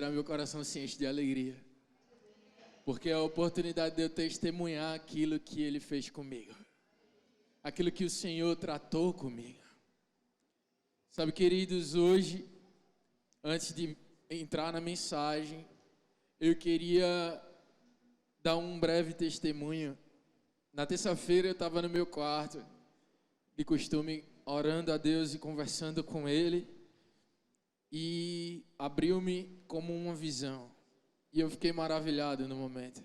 terça-feira meu coração se enche de alegria. Porque é a oportunidade de eu testemunhar aquilo que Ele fez comigo. Aquilo que o Senhor tratou comigo. Sabe, queridos, hoje, antes de entrar na mensagem, eu queria dar um breve testemunho. Na terça-feira eu estava no meu quarto, de costume, orando a Deus e conversando com Ele. E abriu-me como uma visão. E eu fiquei maravilhado no momento.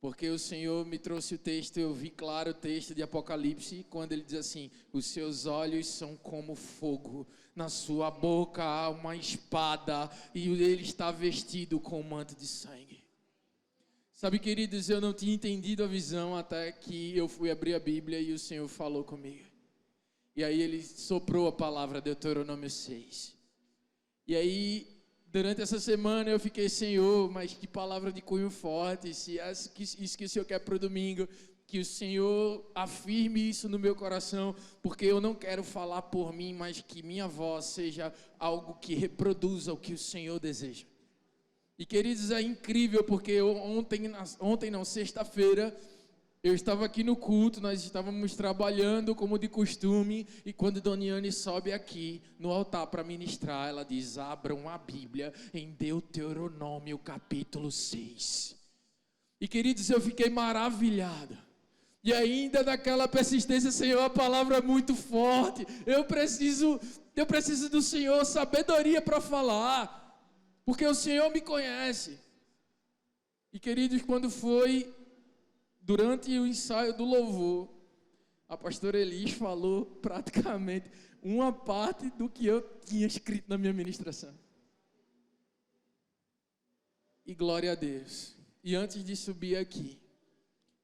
Porque o Senhor me trouxe o texto, eu vi claro o texto de Apocalipse, quando ele diz assim: os seus olhos são como fogo, na sua boca há uma espada, e ele está vestido com um manto de sangue. Sabe, queridos, eu não tinha entendido a visão até que eu fui abrir a Bíblia e o Senhor falou comigo. E aí ele soprou a palavra Deuteronômio 6. E aí, durante essa semana eu fiquei, Senhor, mas que palavra de cunho forte, se é isso que o Senhor quer para o domingo, que o Senhor afirme isso no meu coração, porque eu não quero falar por mim, mas que minha voz seja algo que reproduza o que o Senhor deseja. E, queridos, é incrível, porque sexta-feira, eu estava aqui no culto, nós estávamos trabalhando como de costume, e quando Doniane sobe aqui no altar para ministrar, ela diz: abram a Bíblia em Deuteronômio capítulo 6. E, queridos, eu fiquei maravilhado. E ainda daquela persistência, Senhor, a palavra é muito forte. Eu preciso do Senhor, sabedoria para falar, porque o Senhor me conhece. E, queridos, quando foi durante o ensaio do louvor, a pastora Elis falou praticamente uma parte do que eu tinha escrito na minha ministração. E glória a Deus. E antes de subir aqui,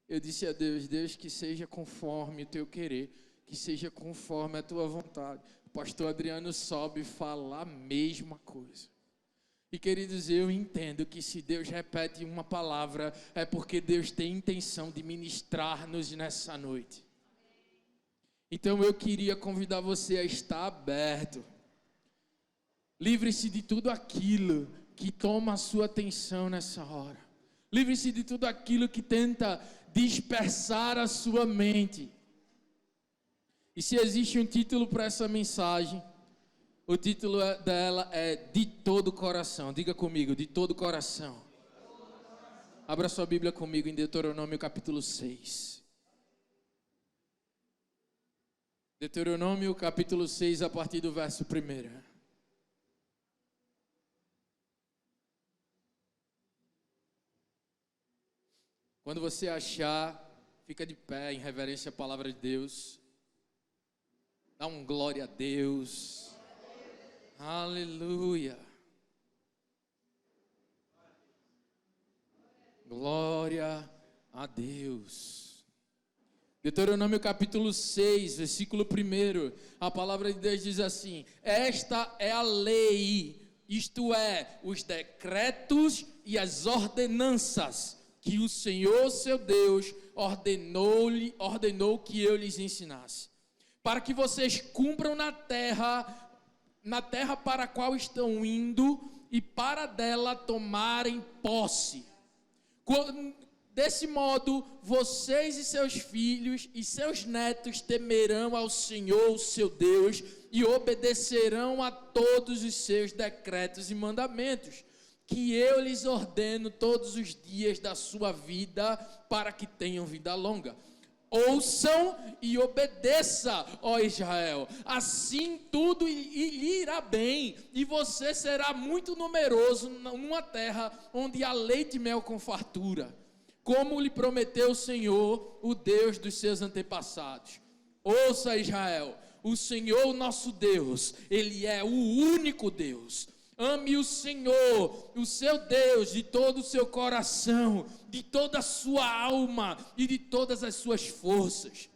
eu disse a Deus: Deus, que seja conforme o teu querer, que seja conforme a tua vontade. O pastor Adriano sobe e fala a mesma coisa. E, queridos, eu entendo que se Deus repete uma palavra, é porque Deus tem intenção de ministrar-nos nessa noite. Então eu queria convidar você a estar aberto. Livre-se de tudo aquilo que toma a sua atenção nessa hora. Livre-se de tudo aquilo que tenta dispersar a sua mente. E se existe um título para essa mensagem, o título dela é De Todo Coração. Diga comigo, de todo coração. Abra sua Bíblia comigo em Deuteronômio capítulo 6. Deuteronômio capítulo 6, a partir do verso 1. Quando você achar, fica de pé em reverência à palavra de Deus. Dá um glória a Deus. Aleluia. Glória a Deus. Deuteronômio capítulo 6, versículo 1. A palavra de Deus diz assim: esta é a lei, isto é, os decretos e as ordenanças que o Senhor seu Deus ordenou que eu lhes ensinasse, para que vocês cumpram na terra para a qual estão indo, e para dela tomarem posse. Desse modo, vocês e seus filhos e seus netos temerão ao Senhor, o seu Deus, e obedecerão a todos os seus decretos e mandamentos, que eu lhes ordeno todos os dias da sua vida, para que tenham vida longa. Ouçam e obedeça, ó Israel, assim tudo lhe irá bem, e você será muito numeroso numa terra onde há leite e mel com fartura, como lhe prometeu o Senhor, o Deus dos seus antepassados. Ouça, Israel, o Senhor nosso Deus, Ele é o único Deus. Ame o Senhor, o seu Deus, de todo o seu coração, de toda a sua alma e de todas as suas forças.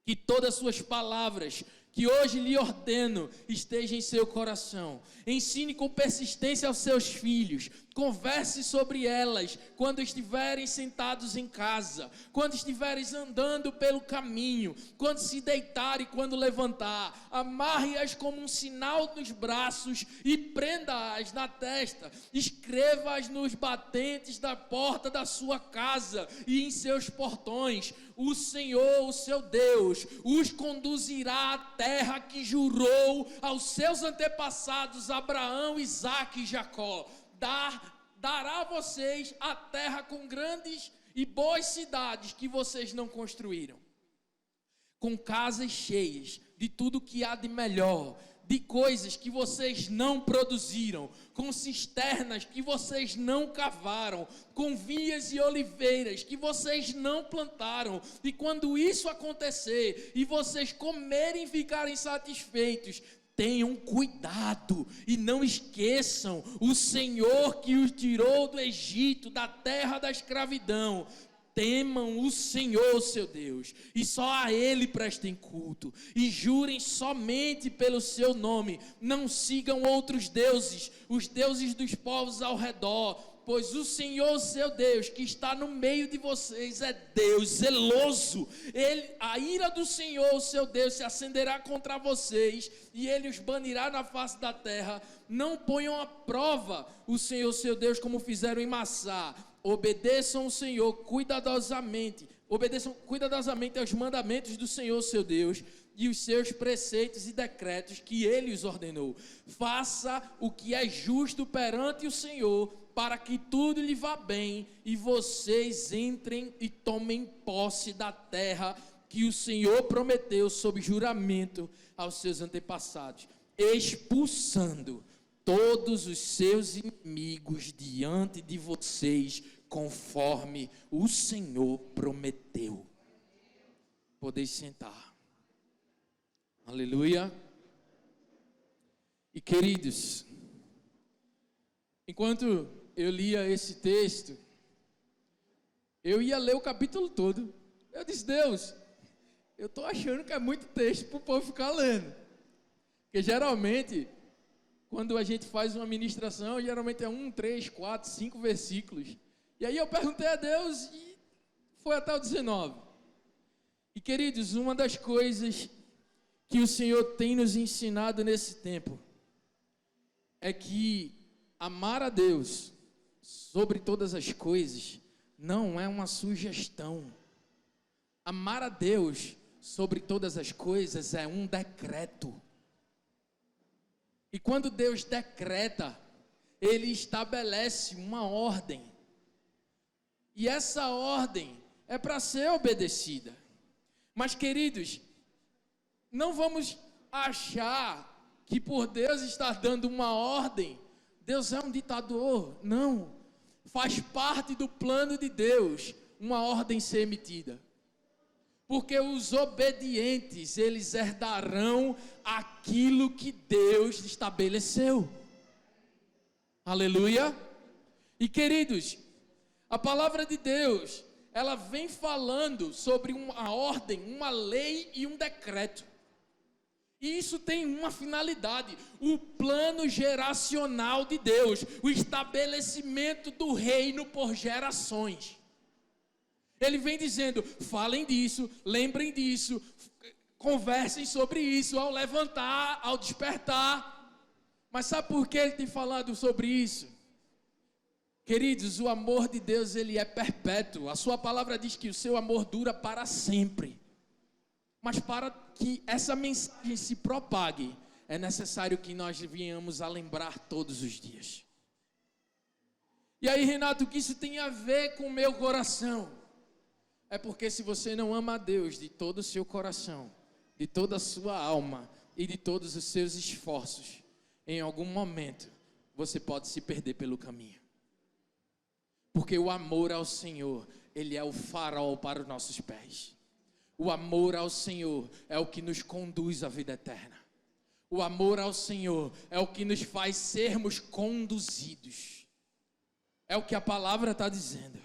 Que todas as suas palavras que hoje lhe ordeno esteja em seu coração. Ensine com persistência aos seus filhos. Converse sobre elas quando estiverem sentados em casa, quando estiveres andando pelo caminho, quando se deitar e quando levantar. Amarre-as como um sinal nos braços e prenda-as na testa. Escreva-as nos batentes da porta da sua casa e em seus portões. O Senhor, o seu Deus, os conduzirá à terra que jurou aos seus antepassados Abraão, Isaque e Jacó. Dará a vocês a terra com grandes e boas cidades que vocês não construíram, com casas cheias de tudo que há de melhor, de coisas que vocês não produziram, com cisternas que vocês não cavaram, com vinhas e oliveiras que vocês não plantaram. E quando isso acontecer e vocês comerem e ficarem satisfeitos, tenham cuidado e não esqueçam o Senhor que os tirou do Egito, da terra da escravidão. Temam o Senhor, seu Deus, e só a Ele prestem culto, e jurem somente pelo seu nome. Não sigam outros deuses, os deuses dos povos ao redor, pois o Senhor, seu Deus, que está no meio de vocês, é Deus zeloso. A ira do Senhor, seu Deus, se acenderá contra vocês, e Ele os banirá na face da terra. Não ponham à prova o Senhor, seu Deus, como fizeram em Massá. Obedeçam o Senhor cuidadosamente aos mandamentos do Senhor, seu Deus, e os seus preceitos e decretos que Ele os ordenou. Faça o que é justo perante o Senhor, para que tudo lhe vá bem, e vocês entrem e tomem posse da terra que o Senhor prometeu sob juramento aos seus antepassados, expulsando todos os seus inimigos diante de vocês, conforme o Senhor prometeu. Podeis sentar. Aleluia. E queridos, enquanto eu lia esse texto, eu ia ler o capítulo todo. Eu disse: Deus, eu estou achando que é muito texto para o povo ficar lendo. Porque geralmente, quando a gente faz uma ministração, geralmente é 1, 3, 4, 5 versículos. E aí eu perguntei a Deus e foi até o 19. E queridos, uma das coisas que o Senhor tem nos ensinado nesse tempo é que amar a Deus sobre todas as coisas não é uma sugestão. Amar a Deus sobre todas as coisas é um decreto. E quando Deus decreta, Ele estabelece uma ordem. E essa ordem é para ser obedecida. Mas, queridos, não vamos achar que por Deus estar dando uma ordem, Deus é um ditador. Não. Faz parte do plano de Deus uma ordem ser emitida. Porque os obedientes, eles herdarão aquilo que Deus estabeleceu. Aleluia. E queridos, a palavra de Deus, ela vem falando sobre uma ordem, uma lei e um decreto. E isso tem uma finalidade: o plano geracional de Deus, o estabelecimento do reino por gerações. Ele vem dizendo: falem disso, lembrem disso, conversem sobre isso ao levantar, ao despertar. Mas sabe por que ele tem falado sobre isso? Queridos, o amor de Deus, ele é perpétuo. A sua palavra diz que o seu amor dura para sempre. Mas para que essa mensagem se propague, é necessário que nós venhamos a lembrar todos os dias. E aí, Renato, o que isso tem a ver com o meu coração? É porque se você não ama a Deus de todo o seu coração, de toda a sua alma e de todos os seus esforços, em algum momento você pode se perder pelo caminho. Porque o amor ao Senhor, ele é o farol para os nossos pés. O amor ao Senhor é o que nos conduz à vida eterna. O amor ao Senhor é o que nos faz sermos conduzidos. É o que a palavra está dizendo.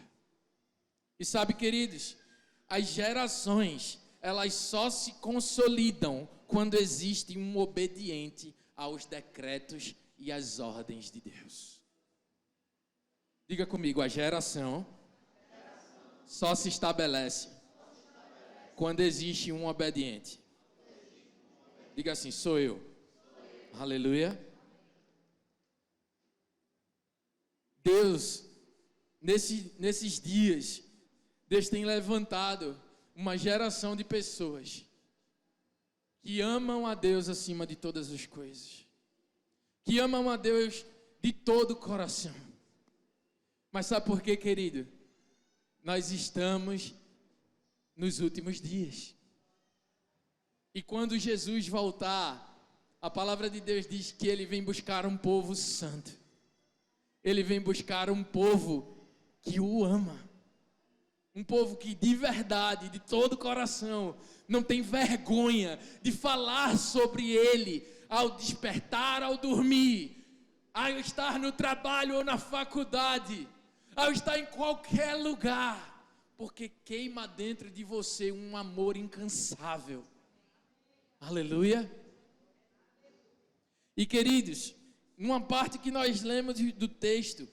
E sabe, queridos, as gerações, elas só se consolidam quando existe um obediente aos decretos e às ordens de Deus. Diga comigo, a geração só se estabelece quando existe um obediente. Diga assim, sou eu. Aleluia. Deus, nesses dias, Deus tem levantado uma geração de pessoas que amam a Deus acima de todas as coisas, que amam a Deus de todo o coração. Mas sabe por quê, querido? Nós estamos nos últimos dias. E quando Jesus voltar, a palavra de Deus diz que Ele vem buscar um povo santo. Ele vem buscar um povo que o ama. Um povo que de verdade, de todo o coração, não tem vergonha de falar sobre Ele ao despertar, ao dormir, ao estar no trabalho ou na faculdade, ao estar em qualquer lugar, porque queima dentro de você um amor incansável. Aleluia. E queridos, numa parte que nós lemos do texto,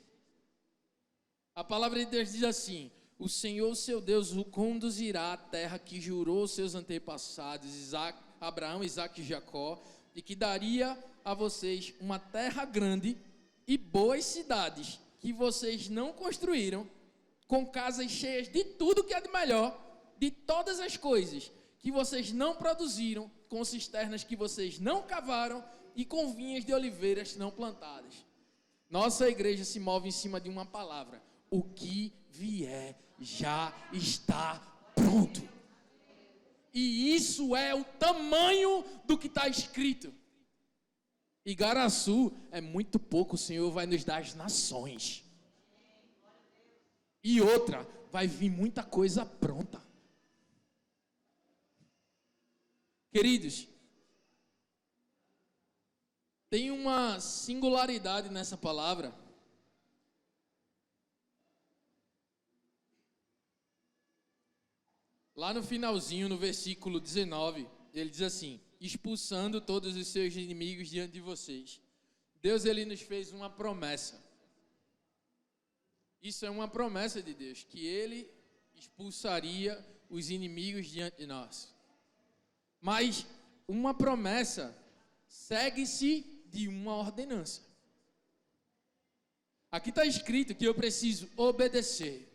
a palavra de Deus diz assim: o Senhor seu Deus o conduzirá à terra que jurou aos seus antepassados, Abraão, Isaque e Jacó, e que daria a vocês uma terra grande e boas cidades, que vocês não construíram, com casas cheias de tudo que é de melhor, de todas as coisas que vocês não produziram, com cisternas que vocês não cavaram e com vinhas de oliveiras não plantadas. Nossa igreja se move em cima de uma palavra: o que vier já está pronto. E isso é o tamanho do que está escrito. Igaraçu é muito pouco, o Senhor vai nos dar as nações. E outra, vai vir muita coisa pronta. Queridos, tem uma singularidade nessa palavra. Lá no finalzinho, no versículo 19, ele diz assim: expulsando todos os seus inimigos diante de vocês. Deus, ele nos fez uma promessa. Isso é uma promessa de Deus, que ele expulsaria os inimigos diante de nós. Mas uma promessa segue-se de uma ordenança. Aqui está escrito que eu preciso obedecer.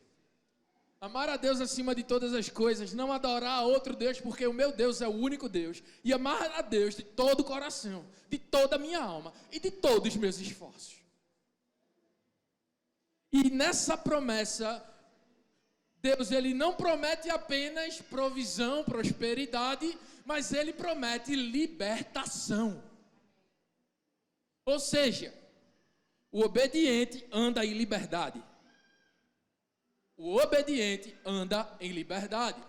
Amar a Deus acima de todas as coisas, não adorar a outro Deus, porque o meu Deus é o único Deus. E amar a Deus de todo o coração, de toda a minha alma e de todos os meus esforços. E nessa promessa, Deus, ele não promete apenas provisão, prosperidade, mas ele promete libertação. Ou seja, o obediente anda em liberdade. O obediente anda em liberdade.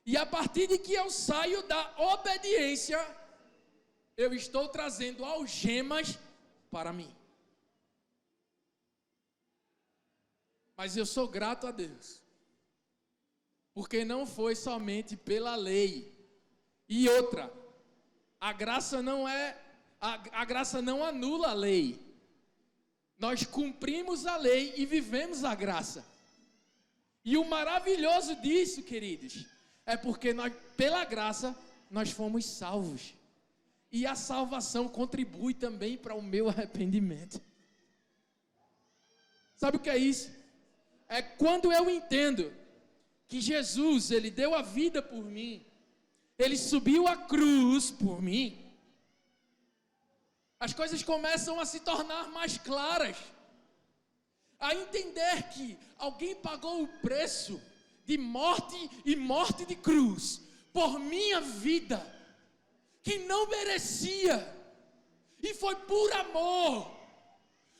E a partir de que eu saio da obediência, eu estou trazendo algemas para mim. Mas eu sou grato a Deus, porque não foi somente pela lei. E outra, a graça não anula a lei. Nós cumprimos a lei e vivemos a graça. E o maravilhoso disso, queridos, é porque pela graça nós fomos salvos. E a salvação contribui também para o meu arrependimento. Sabe o que é isso? É quando eu entendo que Jesus, ele deu a vida por mim, ele subiu a cruz por mim, as coisas começam a se tornar mais claras, a entender que alguém pagou o preço de morte e morte de cruz por minha vida, que não merecia, e foi por amor.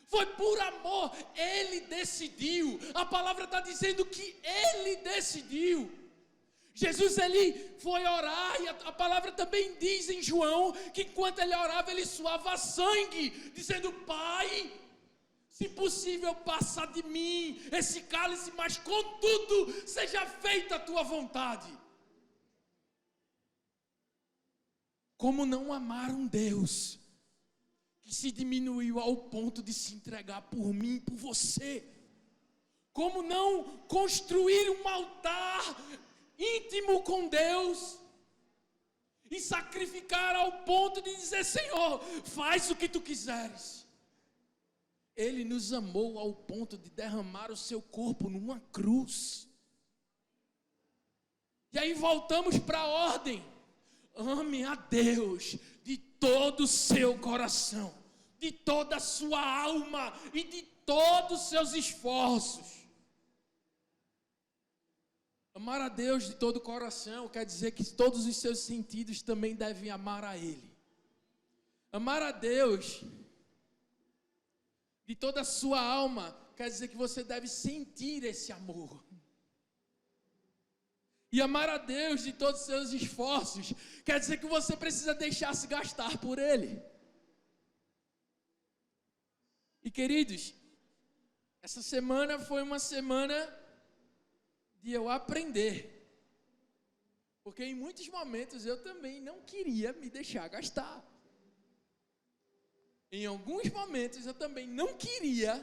Foi por amor, ele decidiu. A palavra está dizendo que ele decidiu. Jesus, ele foi orar, e a palavra também diz em João que enquanto ele orava, ele suava sangue, dizendo: Pai, se possível, passa de mim esse cálice, mas contudo, seja feita a tua vontade. Como não amar um Deus que se diminuiu ao ponto de se entregar por mim e por você? Como não construir um altar íntimo com Deus e sacrificar ao ponto de dizer: Senhor, faz o que tu quiseres. Ele nos amou ao ponto de derramar o seu corpo numa cruz. E aí voltamos para a ordem: ame a Deus de todo o seu coração, de toda a sua alma e de todos os seus esforços. Amar a Deus de todo o coração quer dizer que todos os seus sentidos também devem amar a Ele. Amar a Deus de toda a sua alma quer dizer que você deve sentir esse amor. E amar a Deus de todos os seus esforços quer dizer que você precisa deixar se gastar por Ele. E queridos, essa semana foi uma semana de eu aprender, porque em muitos momentos eu também não queria me deixar gastar. Em alguns momentos eu também não queria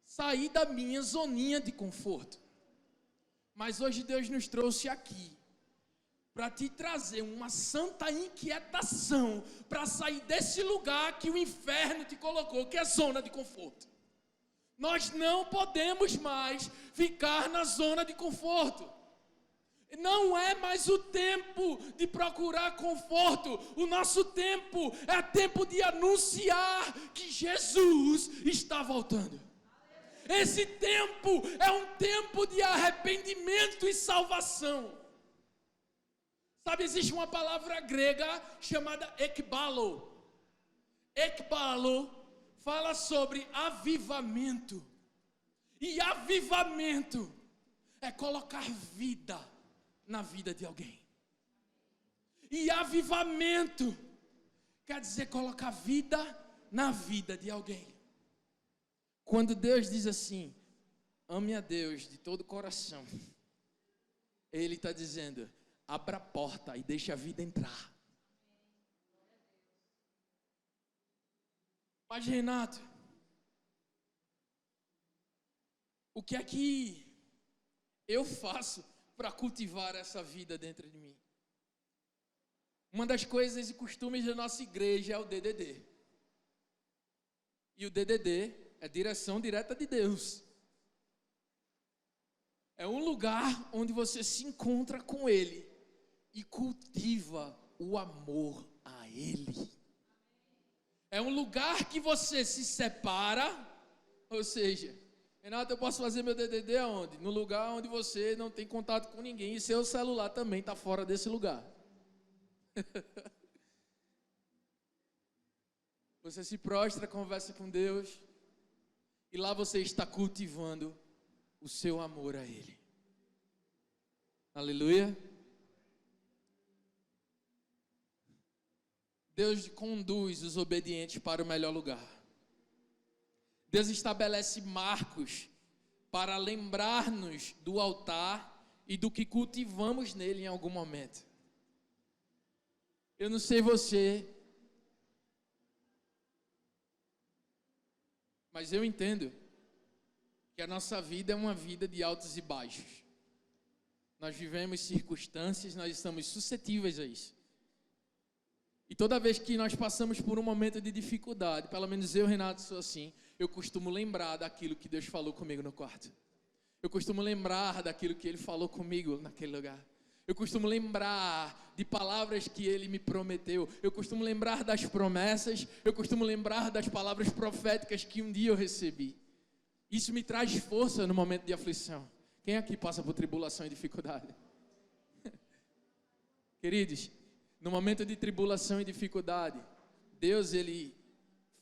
sair da minha zoninha de conforto. Mas hoje Deus nos trouxe aqui para te trazer uma santa inquietação para sair desse lugar que o inferno te colocou, que é a zona de conforto. Nós não podemos mais ficar na zona de conforto. Não é mais o tempo de procurar conforto. O nosso tempo é tempo de anunciar que Jesus está voltando. Esse tempo é um tempo de arrependimento e salvação. Sabe, existe uma palavra grega chamada ekbalo. Ekbalo fala sobre avivamento. E avivamento é colocar vida na vida de alguém. E avivamento quer dizer colocar vida na vida de alguém. Quando Deus diz assim: ame a Deus de todo o coração, Ele está dizendo: abra a porta e deixe a vida entrar. Mas Renato, o que é que eu faço para cultivar essa vida dentro de mim? Uma das coisas e costumes da nossa igreja é o DDD. E o DDD é direção direta de Deus. É um lugar onde você se encontra com Ele e cultiva o amor a Ele. É um lugar que você se separa, ou seja, Renato, eu posso fazer meu DDD aonde? No lugar onde você não tem contato com ninguém e seu celular também está fora desse lugar. Você se prostra, conversa com Deus e lá você está cultivando o seu amor a Ele. Aleluia. Deus conduz os obedientes para o melhor lugar. Deus estabelece marcos para lembrar-nos do altar e do que cultivamos nele em algum momento. Eu não sei você, mas eu entendo que a nossa vida é uma vida de altos e baixos. Nós vivemos circunstâncias, nós estamos suscetíveis a isso. E toda vez que nós passamos por um momento de dificuldade, pelo menos eu, Renato, sou assim, eu costumo lembrar daquilo que Deus falou comigo no quarto. Eu costumo lembrar daquilo que Ele falou comigo naquele lugar. Eu costumo lembrar de palavras que Ele me prometeu. Eu costumo lembrar das promessas. Eu costumo lembrar das palavras proféticas que um dia eu recebi. Isso me traz força no momento de aflição. Quem aqui passa por tribulação e dificuldade? Queridos, no momento de tribulação e dificuldade, Deus, Ele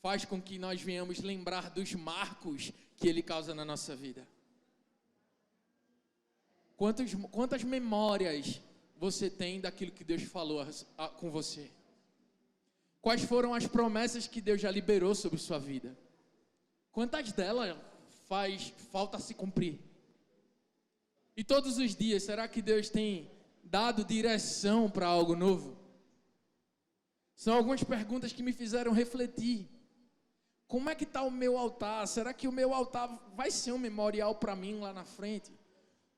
faz com que nós venhamos lembrar dos marcos que Ele causa na nossa vida. Quantas memórias você tem daquilo que Deus falou com você? Quais foram as promessas que Deus já liberou sobre sua vida? Quantas delas faz falta se cumprir? E todos os dias, será que Deus tem dado direção para algo novo? São algumas perguntas que me fizeram refletir. Como é que está o meu altar? Será que o meu altar vai ser um memorial para mim lá na frente?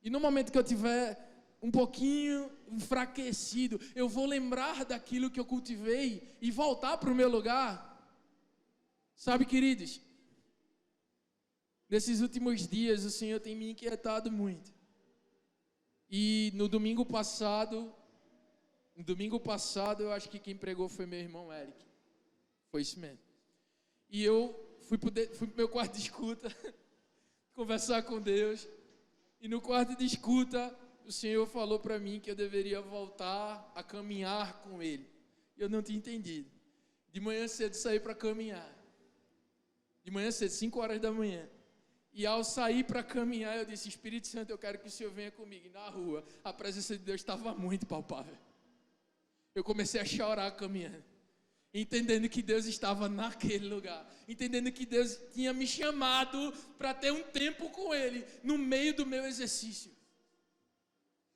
E no momento que eu tiver um pouquinho enfraquecido, eu vou lembrar daquilo que eu cultivei e voltar para o meu lugar? Sabe, queridos, nesses últimos dias o Senhor tem me inquietado muito. E no domingo passado eu acho que quem pregou foi meu irmão Eric. Foi isso mesmo. E eu fui pro meu quarto de escuta, conversar com Deus. E no quarto de escuta, o Senhor falou para mim que eu deveria voltar a caminhar com Ele. Eu não tinha entendido. De manhã cedo saí para caminhar. De manhã cedo, 5 horas da manhã. E ao sair para caminhar, eu disse: Espírito Santo, eu quero que o Senhor venha comigo. E na rua, a presença de Deus estava muito palpável. Eu comecei a chorar caminhando, entendendo que Deus estava naquele lugar, entendendo que Deus tinha me chamado para ter um tempo com Ele, no meio do meu exercício.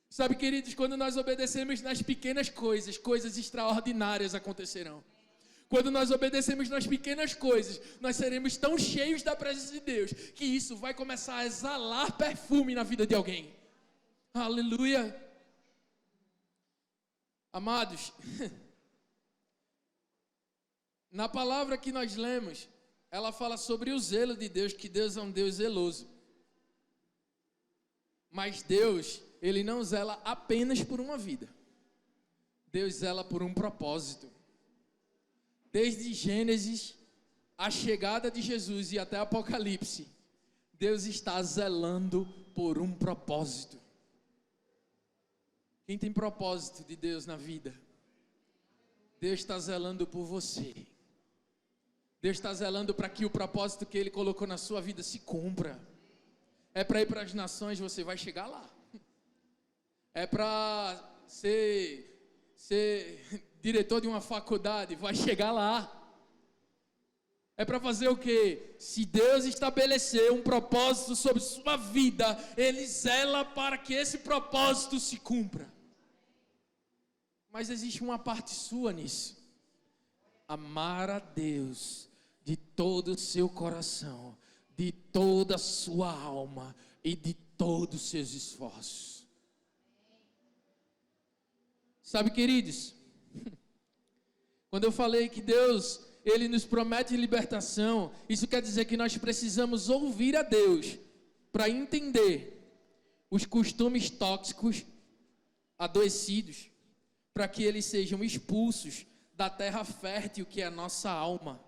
Sabe, queridos, quando nós obedecemos nas pequenas coisas, coisas extraordinárias acontecerão. Quando nós obedecemos nas pequenas coisas, nós seremos tão cheios da presença de Deus, que isso vai começar a exalar perfume na vida de alguém. Aleluia! Amados, na palavra que nós lemos, ela fala sobre o zelo de Deus, que Deus é um Deus zeloso. Mas Deus, Ele não zela apenas por uma vida. Deus zela por um propósito. Desde Gênesis, a chegada de Jesus e até Apocalipse, Deus está zelando por um propósito. Quem tem propósito de Deus na vida? Deus está zelando por você. Deus está zelando para que o propósito que Ele colocou na sua vida se cumpra. É para ir para as nações, você vai chegar lá. É para ser diretor de uma faculdade, vai chegar lá. É para fazer o quê? Se Deus estabelecer um propósito sobre sua vida, Ele zela para que esse propósito se cumpra. Mas existe uma parte sua nisso. Amar a Deus de todo o seu coração, de toda a sua alma e de todos os seus esforços. Sabe, queridos, quando eu falei que Deus, Ele nos promete libertação, isso quer dizer que nós precisamos ouvir a Deus para entender os costumes tóxicos, adoecidos, para que eles sejam expulsos da terra fértil que é a nossa alma.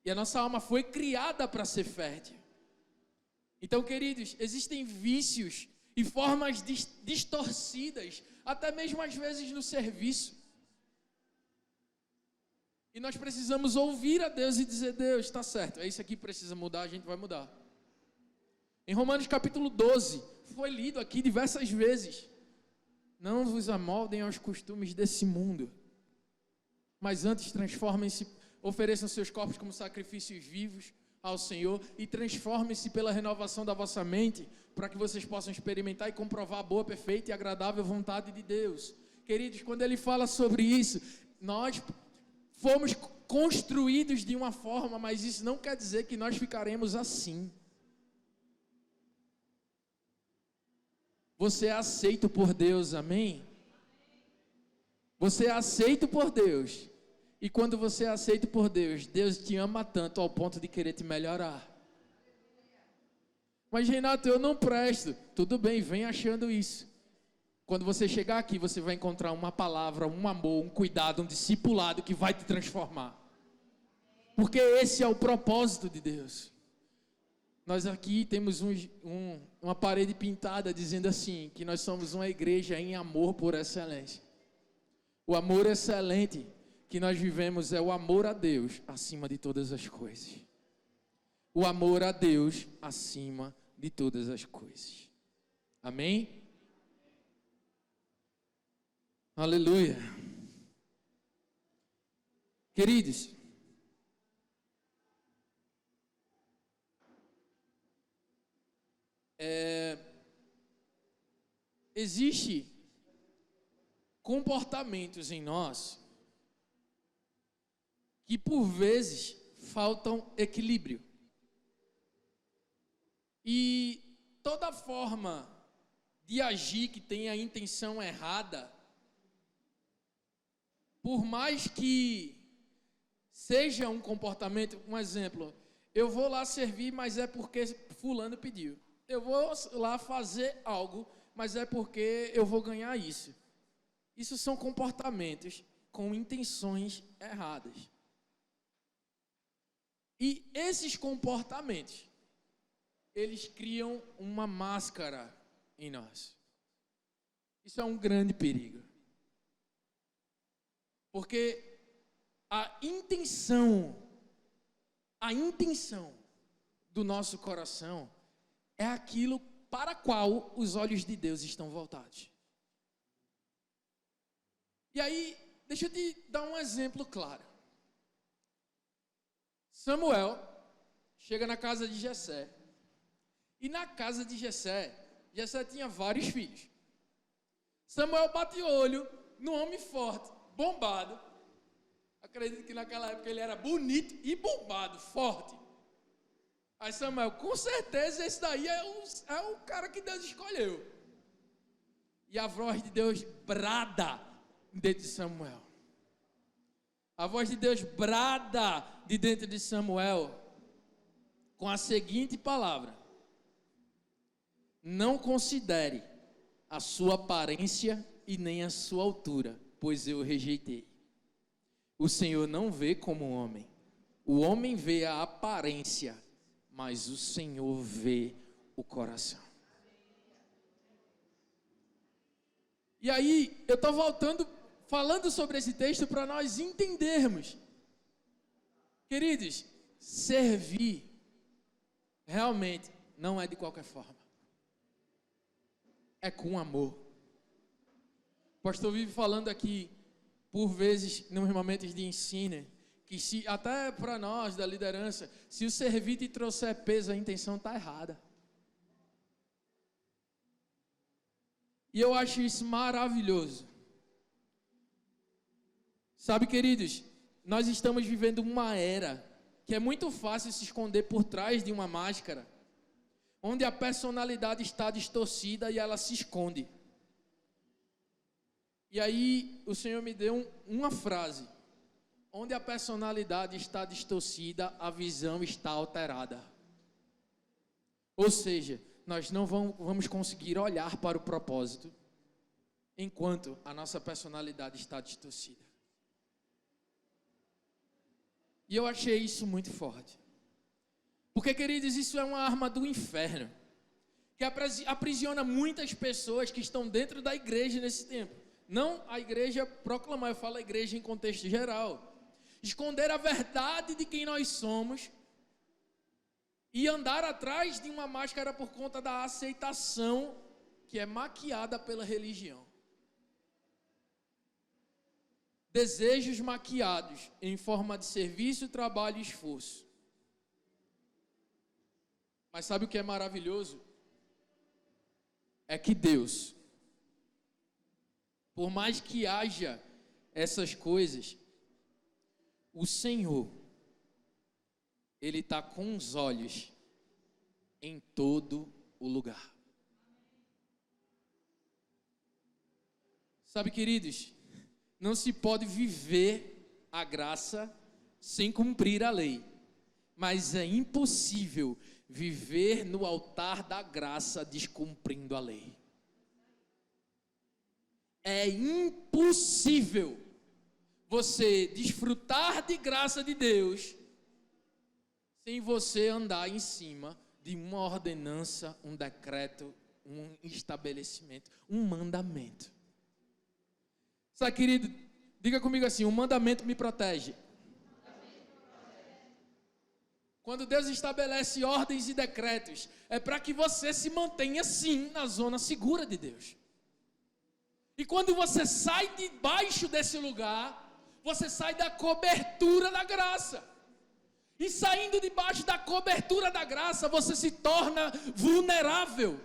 E a nossa alma foi criada para ser fértil. Então, queridos, existem vícios e formas distorcidas, até mesmo às vezes no serviço. E nós precisamos ouvir a Deus e dizer: Deus, está certo, é isso aqui que precisa mudar, a gente vai mudar. Em Romanos capítulo 12, foi lido aqui diversas vezes: não vos amoldem aos costumes desse mundo, mas antes transformem-se, ofereçam seus corpos como sacrifícios vivos ao Senhor e transformem-se pela renovação da vossa mente, para que vocês possam experimentar e comprovar a boa, perfeita e agradável vontade de Deus. Queridos, quando ele fala sobre isso, nós fomos construídos de uma forma, mas isso não quer dizer que nós ficaremos assim. Você é aceito por Deus, amém? Você é aceito por Deus. E quando você é aceito por Deus, Deus te ama tanto ao ponto de querer te melhorar. Mas, Renato, eu não presto. Tudo bem, vem achando isso. Quando você chegar aqui, você vai encontrar uma palavra, um amor, um cuidado, um discipulado que vai te transformar. Porque esse é o propósito de Deus. Nós aqui temos uma parede pintada dizendo assim, que nós somos uma igreja em amor por excelência. O amor excelente que nós vivemos é o amor a Deus acima de todas as coisas. O amor a Deus acima de todas as coisas. Amém? Aleluia. Queridos, existe comportamentos em nós que por vezes faltam equilíbrio. E toda forma de agir que tenha a intenção errada, por mais que seja um comportamento, um exemplo, eu vou lá servir, mas é porque fulano pediu. Eu vou lá fazer algo, mas é porque eu vou ganhar isso. Isso são comportamentos com intenções erradas. E esses comportamentos, eles criam uma máscara em nós. Isso é um grande perigo. Porque a intenção do nosso coração é aquilo para qual os olhos de Deus estão voltados. E aí, deixa eu te dar um exemplo claro. Samuel chega na casa de Jessé. E na casa de Jessé tinha vários filhos. Samuel bate o olho no homem forte, bombado. Acredito que naquela época ele era bonito e bombado, forte. Aí Samuel, com certeza esse daí é o cara que Deus escolheu. E a voz de Deus brada dentro de Samuel. A voz de Deus brada de dentro de Samuel com a seguinte palavra: não considere a sua aparência e nem a sua altura, pois eu o rejeitei. O Senhor não vê como um homem. O homem vê a aparência, mas o Senhor vê o coração. E aí, eu estou falando sobre esse texto para nós entendermos. Queridos, servir realmente não é de qualquer forma. É com amor. O pastor vive falando aqui, por vezes, nos momentos de ensino, que se, até para nós da liderança, se o servir te trouxer peso, a intenção está errada. E eu acho isso maravilhoso. Sabe, queridos, nós estamos vivendo uma era que é muito fácil se esconder por trás de uma máscara, onde a personalidade está distorcida e ela se esconde. E aí o Senhor me deu uma frase: onde a personalidade está distorcida, a visão está alterada. Ou seja, nós não vamos conseguir olhar para o propósito enquanto a nossa personalidade está distorcida. E eu achei isso muito forte. Porque, queridos, isso é uma arma do inferno, que aprisiona muitas pessoas que estão dentro da igreja nesse tempo. Não a igreja proclamar, eu falo a igreja em contexto geral. Esconder a verdade de quem nós somos e andar atrás de uma máscara por conta da aceitação que é maquiada pela religião. Desejos maquiados em forma de serviço, trabalho e esforço. Mas sabe o que é maravilhoso? É que Deus, por mais que haja essas coisas, o Senhor, Ele está com os olhos em todo o lugar. Sabe, queridos, não se pode viver a graça sem cumprir a lei, mas é impossível viver no altar da graça descumprindo a lei. É impossível você desfrutar de graça de Deus sem você andar em cima de uma ordenança, um decreto, um estabelecimento, um mandamento. Sabe, querido, diga comigo assim: o mandamento me protege. Quando Deus estabelece ordens e decretos, é para que você se mantenha sim na zona segura de Deus. E quando você sai debaixo desse lugar, você sai da cobertura da graça. E saindo debaixo da cobertura da graça, você se torna vulnerável.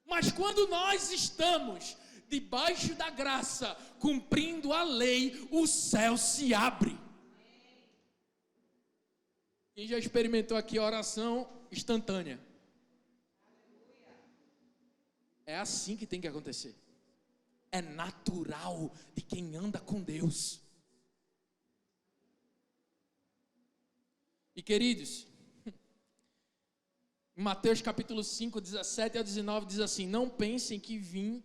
Mas quando nós estamos debaixo da graça, cumprindo a lei, o céu se abre. Quem já experimentou aqui a oração instantânea? É assim que tem que acontecer. É natural de quem anda com Deus. E queridos, em Mateus capítulo 5, 17 a 19 diz assim: não pensem que vim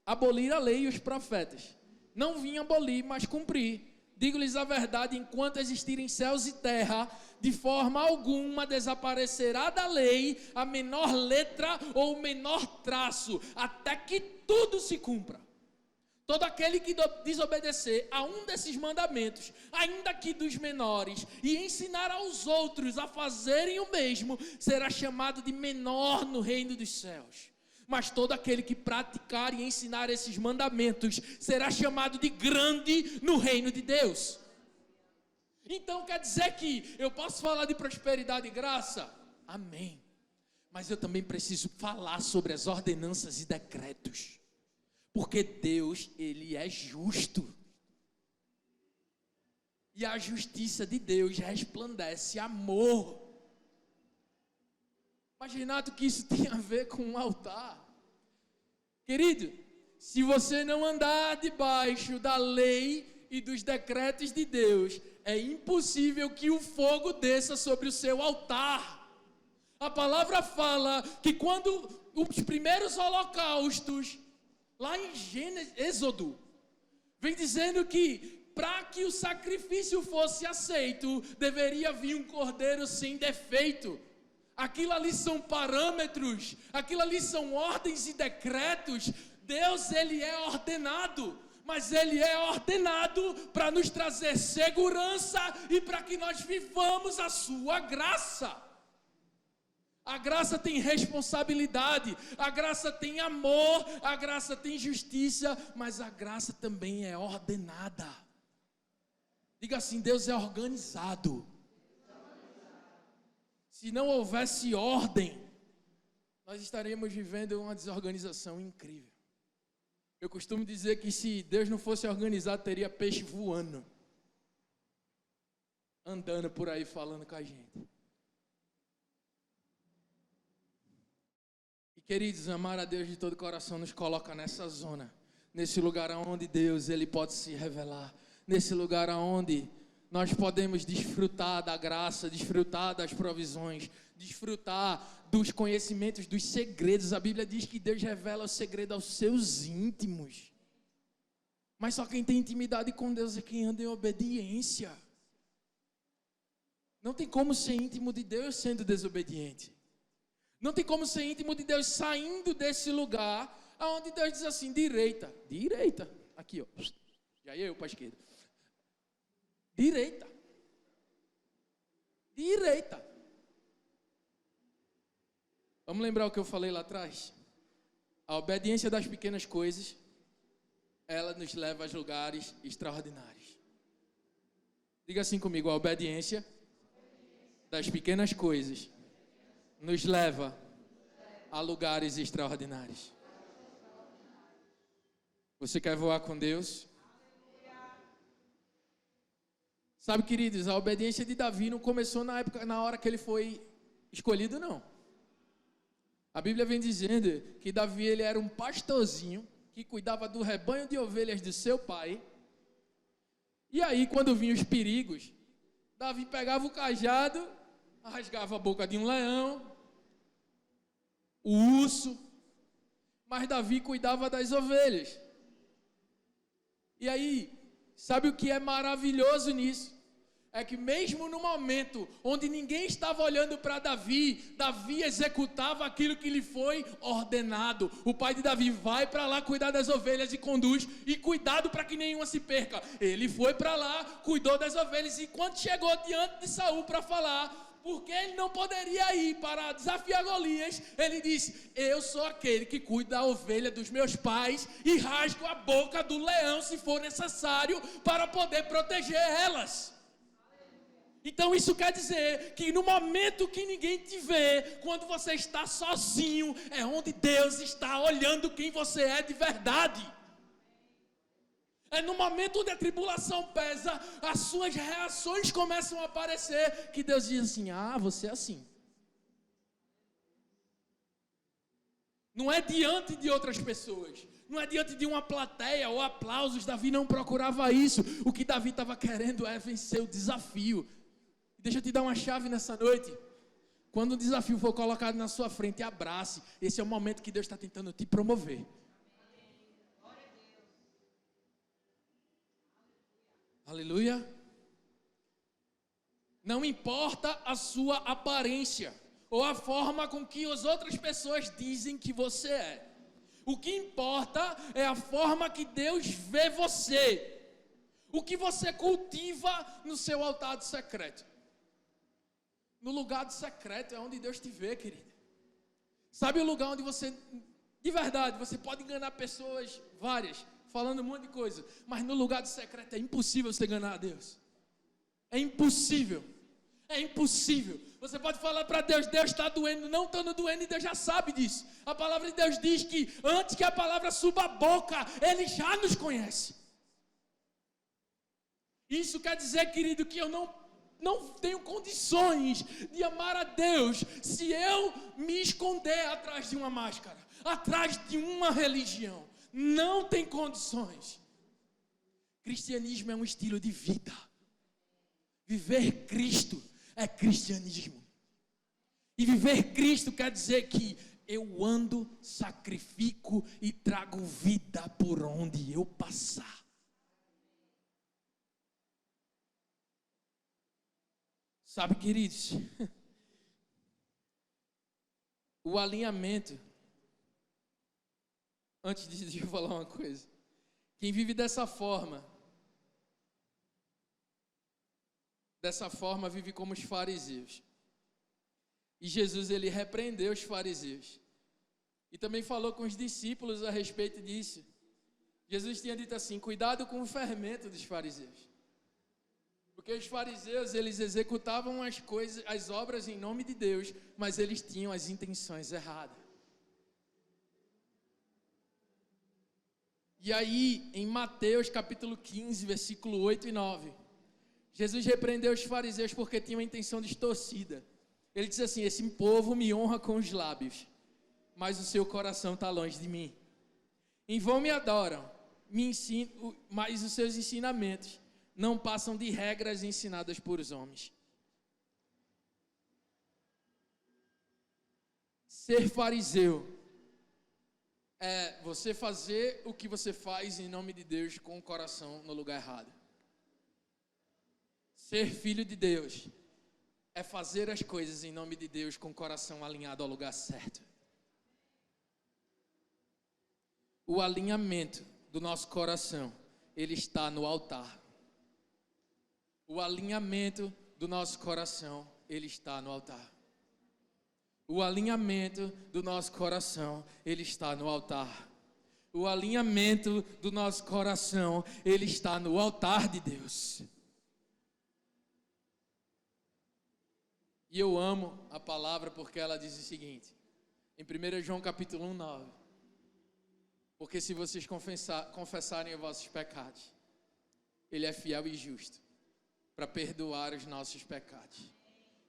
abolir a lei e os profetas. Não vim abolir, mas cumprir. Digo-lhes a verdade, enquanto existirem céus e terra, de forma alguma desaparecerá da lei a menor letra ou o menor traço, até que tudo se cumpra. Todo aquele que desobedecer a um desses mandamentos, ainda que dos menores, e ensinar aos outros a fazerem o mesmo, será chamado de menor no reino dos céus. Mas todo aquele que praticar e ensinar esses mandamentos será chamado de grande no reino de Deus. Então quer dizer que eu posso falar de prosperidade e graça? Amém. Mas eu também preciso falar sobre as ordenanças e decretos. Porque Deus, Ele é justo. E a justiça de Deus resplandece amor. Mas Renato, que isso tem a ver com um altar? Querido, se você não andar debaixo da lei e dos decretos de Deus, é impossível que o fogo desça sobre o seu altar. A palavra fala que quando os primeiros holocaustos, lá em Êxodo, vem dizendo que para que o sacrifício fosse aceito, deveria vir um cordeiro sem defeito. Aquilo ali são parâmetros, aquilo ali são ordens e decretos. Deus, Ele é ordenado, mas Ele é ordenado para nos trazer segurança e para que nós vivamos a sua graça. A graça tem responsabilidade, a graça tem amor, a graça tem justiça, mas a graça também é ordenada. Diga assim: Deus é organizado. Se não houvesse ordem, nós estaríamos vivendo uma desorganização incrível. Eu costumo dizer que se Deus não fosse organizado, teria peixe voando, andando por aí falando com a gente. E queridos, amar a Deus de todo o coração nos coloca nessa zona, nesse lugar onde Deus, Ele pode se revelar, nesse lugar onde nós podemos desfrutar da graça, desfrutar das provisões, desfrutar dos conhecimentos, dos segredos. A Bíblia diz que Deus revela o segredo aos seus íntimos. Mas só quem tem intimidade com Deus é quem anda em obediência. Não tem como ser íntimo de Deus sendo desobediente. Não tem como ser íntimo de Deus saindo desse lugar onde Deus diz assim: direita, aqui ó, já eu para a esquerda. Direita. Vamos lembrar o que eu falei lá atrás? A obediência das pequenas coisas, ela nos leva a lugares extraordinários. Diga assim comigo: a obediência das pequenas coisas nos leva a lugares extraordinários. Você quer voar com Deus? Sabe, queridos, a obediência de Davi não começou na hora que ele foi escolhido, não. A Bíblia vem dizendo que Davi, ele era um pastorzinho que cuidava do rebanho de ovelhas de seu pai. E aí, quando vinham os perigos, Davi pegava o cajado, rasgava a boca de um leão, o urso, mas Davi cuidava das ovelhas. E aí, sabe o que é maravilhoso nisso? É que mesmo no momento onde ninguém estava olhando para Davi, Davi executava aquilo que lhe foi ordenado. O pai de Davi vai para lá cuidar das ovelhas e conduz, e cuidado para que nenhuma se perca. Ele foi para lá, cuidou das ovelhas, e quando chegou diante de Saul para falar, porque ele não poderia ir para desafiar Golias, ele disse: eu sou aquele que cuida da ovelha dos meus pais e rasgo a boca do leão se for necessário para poder proteger elas. Então isso quer dizer que no momento que ninguém te vê, quando você está sozinho, é onde Deus está olhando quem você é de verdade. É no momento onde a tribulação pesa, as suas reações começam a aparecer, que Deus diz assim: ah, você é assim. Não é diante de outras pessoas, não é diante de uma plateia ou aplausos. Davi não procurava isso. O que Davi estava querendo é vencer o desafio. Deixa eu te dar uma chave nessa noite. Quando o desafio for colocado na sua frente, abrace. Esse é o momento que Deus está tentando te promover. Aleluia. Não importa a sua aparência ou a forma com que as outras pessoas dizem que você é. O que importa é a forma que Deus vê você. O que você cultiva no seu altar do secreto. No lugar do secreto é onde Deus te vê, querido. Sabe o lugar onde você, de verdade, você pode enganar pessoas várias, falando um monte de coisa, mas no lugar do secreto é impossível você enganar a Deus. É impossível. É impossível. Você pode falar para Deus: Deus está doendo, não estando doendo, e Deus já sabe disso. A palavra de Deus diz que antes que a palavra suba a boca, Ele já nos conhece. Isso quer dizer, querido, que eu não tenho condições de amar a Deus se eu me esconder atrás de uma máscara, atrás de uma religião. Não tem condições. Cristianismo é um estilo de vida. Viver Cristo é cristianismo. E viver Cristo quer dizer que eu ando, sacrifico e trago vida por onde eu passar. Sabe, queridos, o alinhamento, antes de eu falar uma coisa, quem vive dessa forma vive como os fariseus. E Jesus, ele repreendeu os fariseus. E também falou com os discípulos a respeito disso. Jesus tinha dito assim: cuidado com o fermento dos fariseus. Porque os fariseus, eles executavam as obras em nome de Deus, mas eles tinham as intenções erradas. E aí, em Mateus capítulo 15, versículo 8 e 9, Jesus repreendeu os fariseus porque tinham uma intenção distorcida. Ele disse assim: esse povo me honra com os lábios, mas o seu coração está longe de mim. Em vão me adoram, mas os seus ensinamentos não passam de regras ensinadas por os homens. Ser fariseu é você fazer o que você faz em nome de Deus com o coração no lugar errado. Ser filho de Deus é fazer as coisas em nome de Deus com o coração alinhado ao lugar certo. O alinhamento do nosso coração, ele está no altar. O alinhamento do nosso coração, ele está no altar. O alinhamento do nosso coração, ele está no altar. O alinhamento do nosso coração, ele está no altar de Deus. E eu amo a palavra porque ela diz o seguinte, em 1 João capítulo 1, 9. Porque se vocês confessarem os vossos pecados, Ele é fiel e justo para perdoar os nossos pecados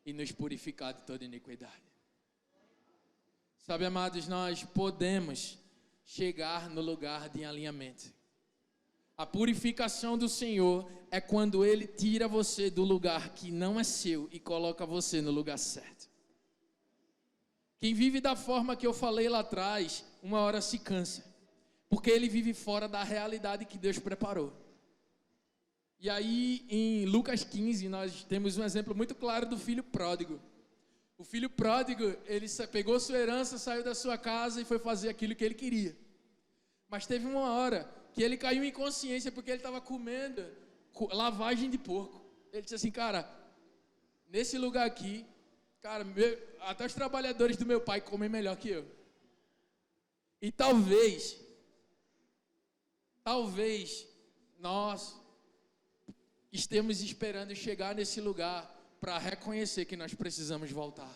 e nos purificar de toda iniquidade. Sabe, amados, nós podemos chegar no lugar de alinhamento. A purificação do Senhor é quando Ele tira você do lugar que não é seu e coloca você no lugar certo. Quem vive da forma que eu falei lá atrás, uma hora se cansa, porque ele vive fora da realidade que Deus preparou. E aí, em Lucas 15, nós temos um exemplo muito claro do filho pródigo. O filho pródigo, ele pegou sua herança, saiu da sua casa e foi fazer aquilo que ele queria. Mas teve uma hora que ele caiu em consciência porque ele estava comendo lavagem de porco. Ele disse assim: cara, nesse lugar aqui, cara, até os trabalhadores do meu pai comem melhor que eu. E talvez nós estemos esperando chegar nesse lugar para reconhecer que nós precisamos voltar.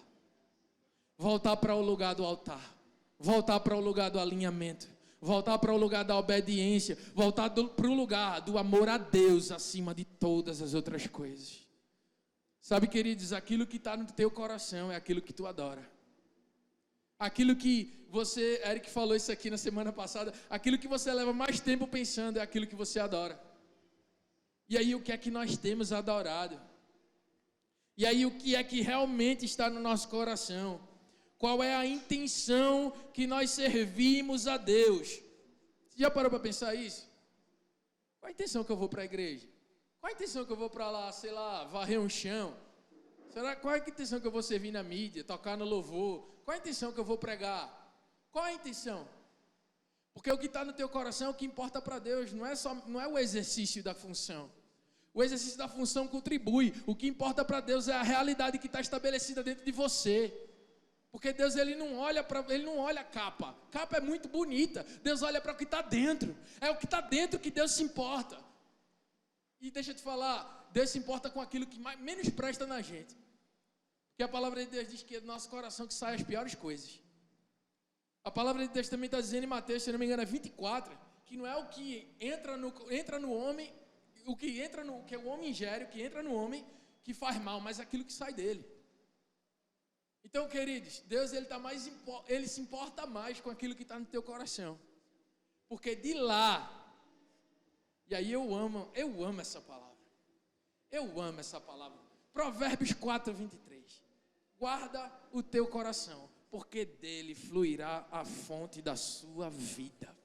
Voltar para o lugar do altar. Voltar para o lugar do alinhamento. voltar para o lugar da obediência, voltar para o lugar do amor a Deus acima de todas as outras coisas. Sabe, queridos, aquilo que está no teu coração é aquilo que tu adora. Aquilo que você, Eric falou isso aqui na semana passada, aquilo que você leva mais tempo pensando é aquilo que você adora. E aí o que é que nós temos adorado? E aí o que é que realmente está no nosso coração? Qual é a intenção que nós servimos a Deus? Você já parou para pensar isso? Qual a intenção que eu vou para a igreja? Qual a intenção que eu vou para lá, sei lá, varrer um chão? Qual é a intenção que eu vou servir na mídia, tocar no louvor? Qual a intenção que eu vou pregar? Qual a intenção? Porque o que está no teu coração é o que importa para Deus, não é o exercício da função. O exercício da função contribui. O que importa para Deus é a realidade que está estabelecida dentro de você. Porque Deus ele não olha a capa. Capa é muito bonita. Deus olha para o que está dentro. É o que está dentro que Deus se importa. E deixa eu te falar, Deus se importa com aquilo que menos presta na gente. Porque a palavra de Deus diz que é do nosso coração que saem as piores coisas. A palavra de Deus também está dizendo em Mateus, se não me engano, é 24, que não é o que entra no homem, que o homem ingere, o que entra no homem, que faz mal, mas aquilo que sai dele. Então, queridos, Deus ele se importa mais com aquilo que está no teu coração. Porque de lá, e aí eu amo essa palavra. Eu amo essa palavra. Provérbios 4, 23. Guarda o teu coração, porque dele fluirá a fonte da sua vida.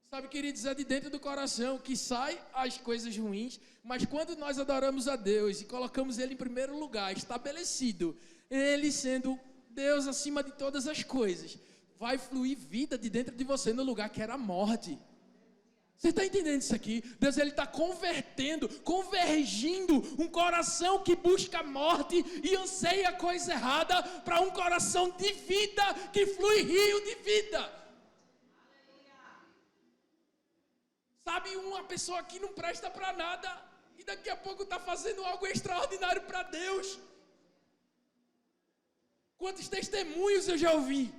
Sabe, queridos, é de dentro do coração que sai as coisas ruins, mas quando nós adoramos a Deus e colocamos Ele em primeiro lugar, estabelecido, Ele sendo Deus acima de todas as coisas, vai fluir vida de dentro de você no lugar que era a morte. Você está entendendo isso aqui? Deus ele está convergindo um coração que busca a morte e anseia a coisa errada para um coração de vida que flui rio de vida. Sabe, uma pessoa que não presta para nada e daqui a pouco está fazendo algo extraordinário para Deus. Quantos testemunhos eu já ouvi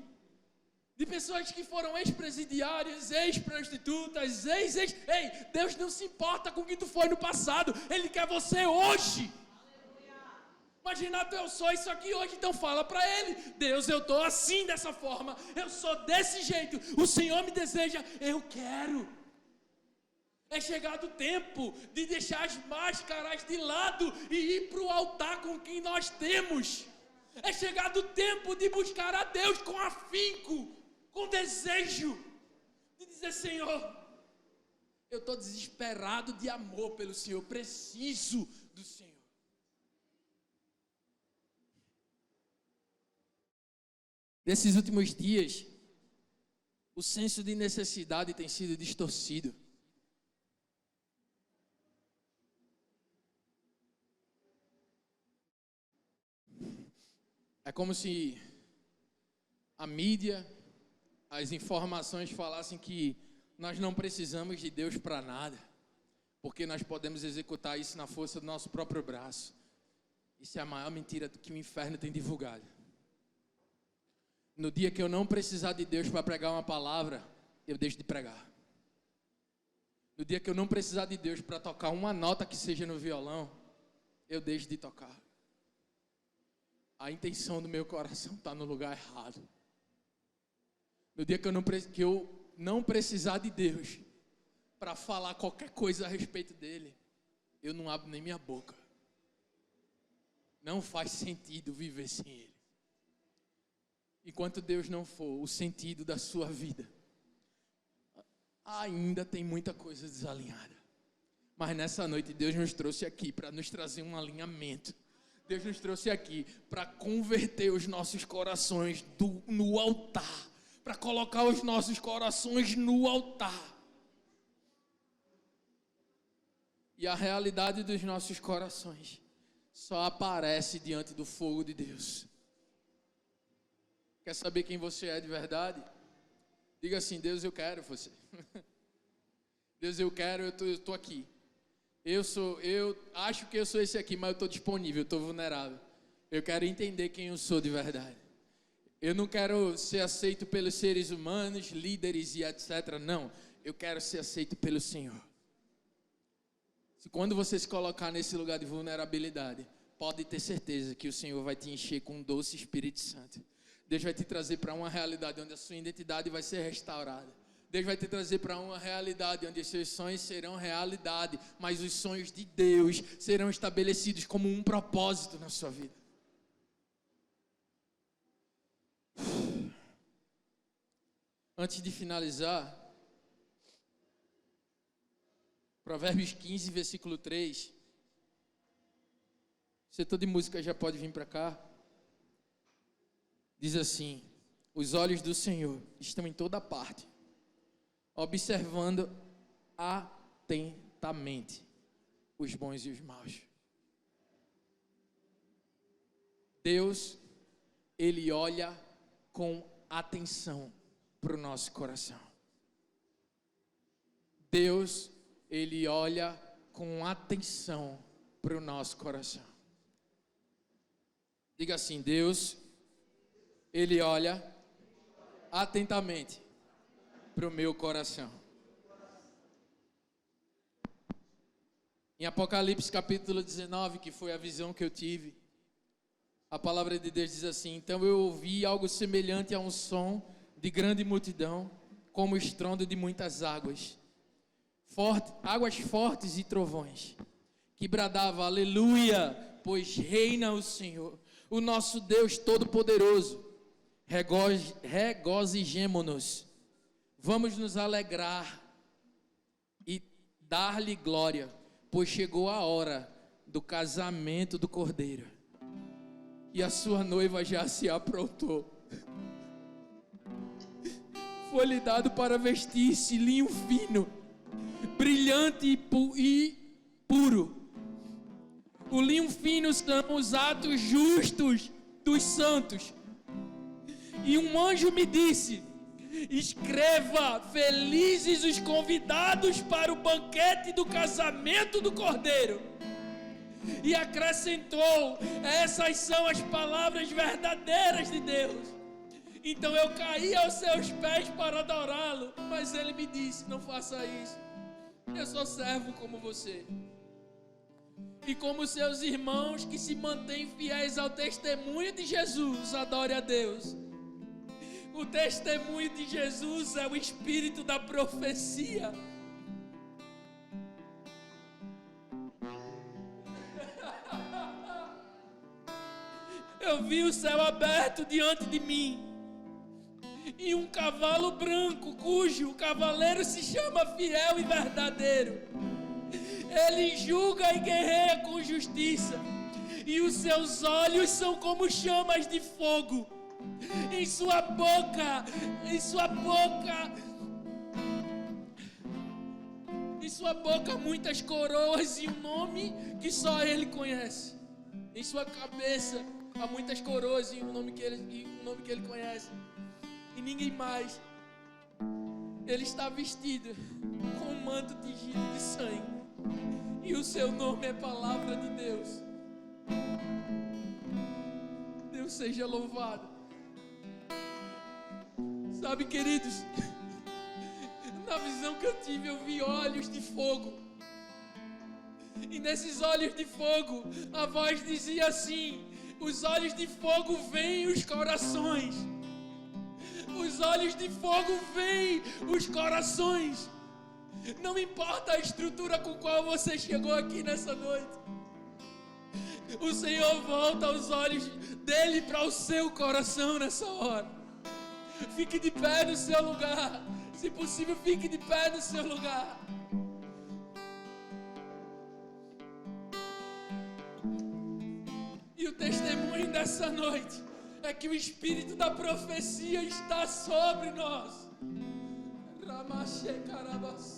de pessoas que foram ex-presidiários, ex-prostitutas, Ei, Deus não se importa com o que tu foi no passado. Ele quer você hoje. Imagina, eu sou isso aqui hoje, então fala para Ele. Deus, eu estou assim, dessa forma. Eu sou desse jeito. O Senhor me deseja, eu quero. É chegado o tempo de deixar as máscaras de lado e ir para o altar com quem nós temos. É chegado o tempo de buscar a Deus com afinco, com desejo, de dizer, Senhor, eu estou desesperado de amor pelo Senhor, preciso do Senhor. Nesses últimos dias, o senso de necessidade tem sido distorcido. É como se a mídia, as informações falassem que nós não precisamos de Deus para nada, porque nós podemos executar isso na força do nosso próprio braço. Isso é a maior mentira que o inferno tem divulgado. No dia que eu não precisar de Deus para pregar uma palavra, eu deixo de pregar. No dia que eu não precisar de Deus para tocar uma nota que seja no violão, eu deixo de tocar. A intenção do meu coração está no lugar errado. No dia que eu não precisar de Deus para falar qualquer coisa a respeito dele, eu não abro nem minha boca. Não faz sentido viver sem Ele. Enquanto Deus não for o sentido da sua vida, ainda tem muita coisa desalinhada. Mas nessa noite Deus nos trouxe aqui para nos trazer um alinhamento. Deus nos trouxe aqui para converter os nossos corações no altar. Para colocar os nossos corações no altar. E a realidade dos nossos corações só aparece diante do fogo de Deus. Quer saber quem você é de verdade? Diga assim, Deus, eu quero você. Deus, eu quero, eu estou aqui. Eu acho que eu sou esse aqui, mas eu estou disponível, eu estou vulnerável. Eu quero entender quem eu sou de verdade. Eu não quero ser aceito pelos seres humanos, líderes e etc. Não, eu quero ser aceito pelo Senhor. Quando você se colocar nesse lugar de vulnerabilidade, pode ter certeza que o Senhor vai te encher com um doce Espírito Santo. Deus vai te trazer para uma realidade onde a sua identidade vai ser restaurada. Deus vai te trazer para uma realidade onde os seus sonhos serão realidade, mas os sonhos de Deus serão estabelecidos como um propósito na sua vida. Antes de finalizar, Provérbios 15, versículo 3. O setor de música já pode vir para cá. Diz assim: os olhos do Senhor estão em toda parte, observando atentamente os bons e os maus. Deus, Ele olha com atenção para o nosso coração. Deus, Ele olha com atenção para o nosso coração. Diga assim: Deus, Ele olha atentamente para o meu coração. Em Apocalipse capítulo 19, que foi a visão que eu tive, a palavra de Deus diz assim: então eu ouvi algo semelhante a um som de grande multidão, como o estrondo de muitas águas, águas fortes e trovões, que bradava: aleluia, pois reina o Senhor, o nosso Deus Todo-Poderoso. Regozijemo-nos, vamos nos alegrar e dar-lhe glória, pois chegou a hora do casamento do Cordeiro, e a sua noiva já se aprontou. Foi-lhe dado para vestir-se linho fino, brilhante e puro. O linho fino são os atos justos dos santos. E um anjo me disse: escreva, felizes os convidados para o banquete do casamento do Cordeiro. E acrescentou: essas são as palavras verdadeiras de Deus. Então eu caí aos seus pés para adorá-lo, mas ele me disse: não faça isso, eu sou servo como você. E como seus irmãos que se mantêm fiéis ao testemunho de Jesus, adore a Deus. O testemunho de Jesus é o espírito da profecia. Eu vi o céu aberto diante de mim, e um cavalo branco, cujo cavaleiro se chama Fiel e Verdadeiro. Ele julga e guerreia com justiça, e os seus olhos são como chamas de fogo. Em sua boca muitas coroas e um nome que só ele conhece. Em sua cabeça há muitas coroas e um nome que ele conhece, e ninguém mais. Ele está vestido com um manto tingido de sangue, e o seu nome é Palavra de Deus. Deus seja louvado. Sabe, queridos, na visão que eu tive, eu vi olhos de fogo. E nesses olhos de fogo, a voz dizia assim: os olhos de fogo veem os corações. Os olhos de fogo veem os corações. Não importa a estrutura com qual você chegou aqui nessa noite, o Senhor volta os olhos dele para o seu coração nessa hora. Fique de pé no seu lugar. Se possível, fique de pé no seu lugar. E o testemunho dessa noite é que o espírito da profecia está sobre nós. Ramache Carabas.